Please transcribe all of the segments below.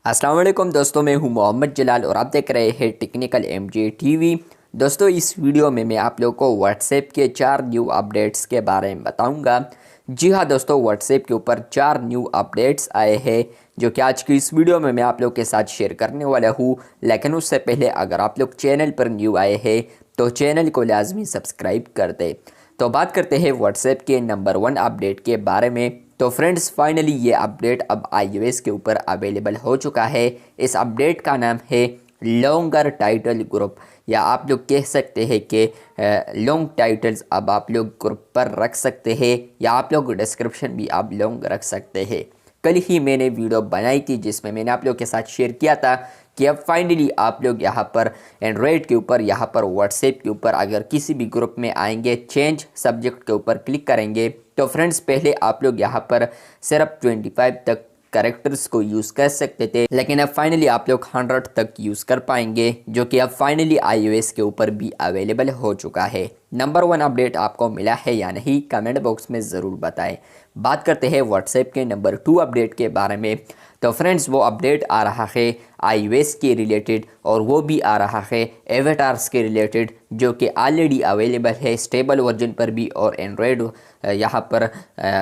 अस्सलाम वालेकुम दोस्तों, मैं हूं मोहम्मद जलाल और आप देख रहे हैं टेक्निकल एमजे टीवी। दोस्तों, इस वीडियो में मैं आप लोगों को व्हाट्सएप के 4 न्यू अपडेट्स के बारे में बताऊंगा। जी हां दोस्तों, व्हाट्सएप के ऊपर 4 न्यू अपडेट्स आए हैं जो कि आज की इस वीडियो में मैं आप लोग के साथ शेयर करने वाला हूं। लेकिन उससे पहले अगर आप लोग चैनल पर न्यू आए हैं तो चैनल को लाजमी सब्सक्राइब कर दें। तो बात करते हैं व्हाट्सएप के नंबर 1 अपडेट के बारे में। तो फ्रेंड्स, फाइनली ये अपडेट अब iOS के ऊपर अवेलेबल हो चुका है। इस अपडेट का नाम है लॉन्गर टाइटल ग्रुप, या आप लोग कह सकते हैं कि लॉन्ग टाइटल्स अब आप लोग ग्रुप पर रख सकते हैं, या आप लोग डिस्क्रिप्शन भी आप लॉन्ग रख सकते हैं। कल ही मैंने वीडियो बनाई थी जिसमें मैंने आप लोग के साथ शेयर किया था कि अब फाइनली आप लोग यहाँ पर एंड्रॉयड के ऊपर, यहाँ पर व्हाट्सएप के ऊपर अगर किसी भी ग्रुप में आएंगे, चेंज सब्जेक्ट के ऊपर क्लिक करेंगे तो फ्रेंड्स पहले आप लोग यहाँ पर सिर्फ 25 तक कैरेक्टर्स को यूज़ कर सकते थे, लेकिन अब फाइनली आप लोग 100 तक यूज़ कर पाएंगे, जो कि अब फाइनली iOS के ऊपर भी अवेलेबल हो चुका है। नंबर 1 अपडेट आपको मिला है या नहीं, कमेंट बॉक्स में ज़रूर बताएं। बात करते हैं व्हाट्सएप के नंबर 2 अपडेट के बारे में। तो फ्रेंड्स, वो अपडेट आ रहा है iOS के रिलेटेड, और वो भी आ रहा है एवेटार्स के रिलेटेड, जो कि ऑलरेडी अवेलेबल है स्टेबल वर्जन पर भी और एंड्रॉयड यहाँ पर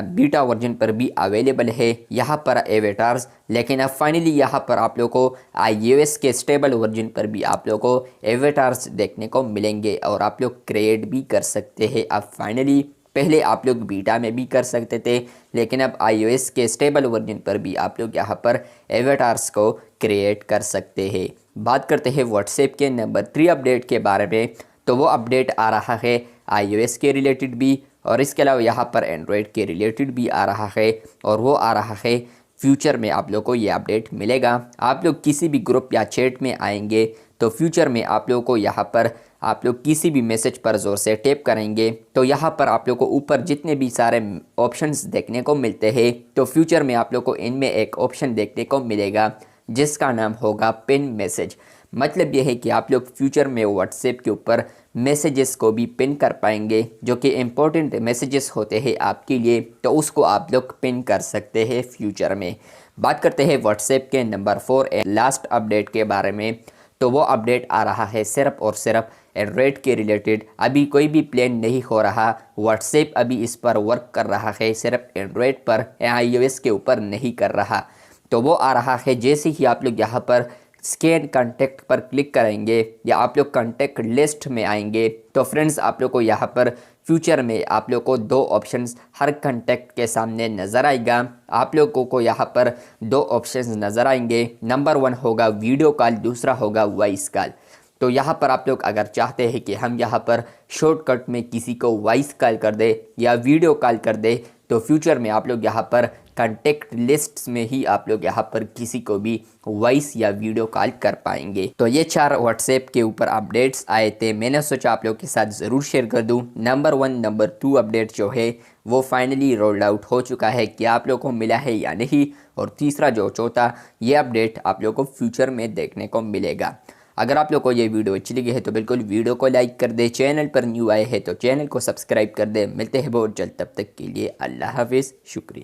बीटा वर्जन पर भी अवेलेबल है यहाँ पर एवेटार्स। लेकिन अब फाइनली यहाँ पर आप लोगों को iOS के स्टेबल वर्जन पर भी आप लोगों को एवेटार्स देखने को मिलेंगे और आप लोग क्रिएट भी कर सकते हैं। अब फाइनली, पहले आप लोग बीटा में भी कर सकते थे, लेकिन अब iOS के स्टेबल वर्जन पर भी आप लोग यहाँ पर एवेटार्स को क्रिएट कर सकते हैं। बात करते हैं व्हाट्सएप के नंबर 3 अपडेट के बारे में। तो वो अपडेट आ रहा है iOS के रिलेटेड भी, और इसके अलावा यहाँ पर एंड्रॉयड के रिलेटेड भी आ रहा है, और वो आ रहा है फ्यूचर में आप लोग को ये अपडेट मिलेगा। आप लोग किसी भी ग्रुप या चैट में आएंगे तो फ्यूचर में आप लोगों को यहाँ पर आप लोग किसी भी मैसेज पर ज़ोर से टैप करेंगे तो यहाँ पर आप लोग को ऊपर जितने भी सारे ऑप्शंस देखने को मिलते हैं, तो फ्यूचर में आप लोग को इनमें एक ऑप्शन देखने को मिलेगा जिसका नाम होगा पिन मैसेज। मतलब यह है कि आप लोग फ्यूचर में व्हाट्सएप के ऊपर मैसेजेस को भी पिन कर पाएंगे, जो कि इम्पोर्टेंट मैसेजेस होते हैं आपके लिए, तो उसको आप लोग पिन कर सकते हैं फ्यूचर में। बात करते हैं व्हाट्सएप के नंबर 4 लास्ट अपडेट के बारे में। तो वो अपडेट आ रहा है सिर्फ और सिर्फ एंड्रॉयड के रिलेटेड। अभी कोई भी प्लान नहीं हो रहा, व्हाट्सएप अभी इस पर वर्क कर रहा है, सिर्फ एंड्रॉयड पर, iOS के ऊपर नहीं कर रहा। तो वो आ रहा है जैसे ही आप लोग यहाँ पर स्कैन कॉन्टैक्ट पर क्लिक करेंगे या आप लोग कॉन्टैक्ट लिस्ट में आएंगे तो फ्रेंड्स आप लोग को यहाँ पर फ्यूचर में आप लोग को 2 ऑप्शंस हर कॉन्टैक्ट के सामने नज़र आएगा। आप लोगों को यहाँ पर 2 ऑप्शंस नज़र आएंगे। नंबर 1 होगा वीडियो कॉल, दूसरा होगा वॉइस कॉल। तो यहाँ पर आप लोग अगर चाहते हैं कि हम यहाँ पर शॉर्टकट में किसी को वॉइस कॉल कर दे या वीडियो कॉल कर दे, तो फ्यूचर में आप लोग यहाँ पर कॉन्टेक्ट लिस्ट्स में ही आप लोग यहाँ पर किसी को भी वॉइस या वीडियो कॉल कर पाएंगे। तो ये 4 व्हाट्सएप के ऊपर अपडेट्स आए थे, मैंने सोचा आप लोग के साथ ज़रूर शेयर कर दूँ। नंबर 1 नंबर 2 अपडेट जो है वो फाइनली रोल्ड आउट हो चुका है, क्या आप लोग को मिला है या नहीं, और तीसरा जो चौथा ये अपडेट आप लोग को फ्यूचर में देखने को मिलेगा। अगर आप लोग को ये वीडियो अच्छी लगी है तो बिल्कुल वीडियो को लाइक कर दे, चैनल पर न्यू आए हैं तो चैनल को सब्सक्राइब कर दे। मिलते हैं बहुत जल्द, तब तक के लिए अल्लाह हाफिज़, शुक्रिया।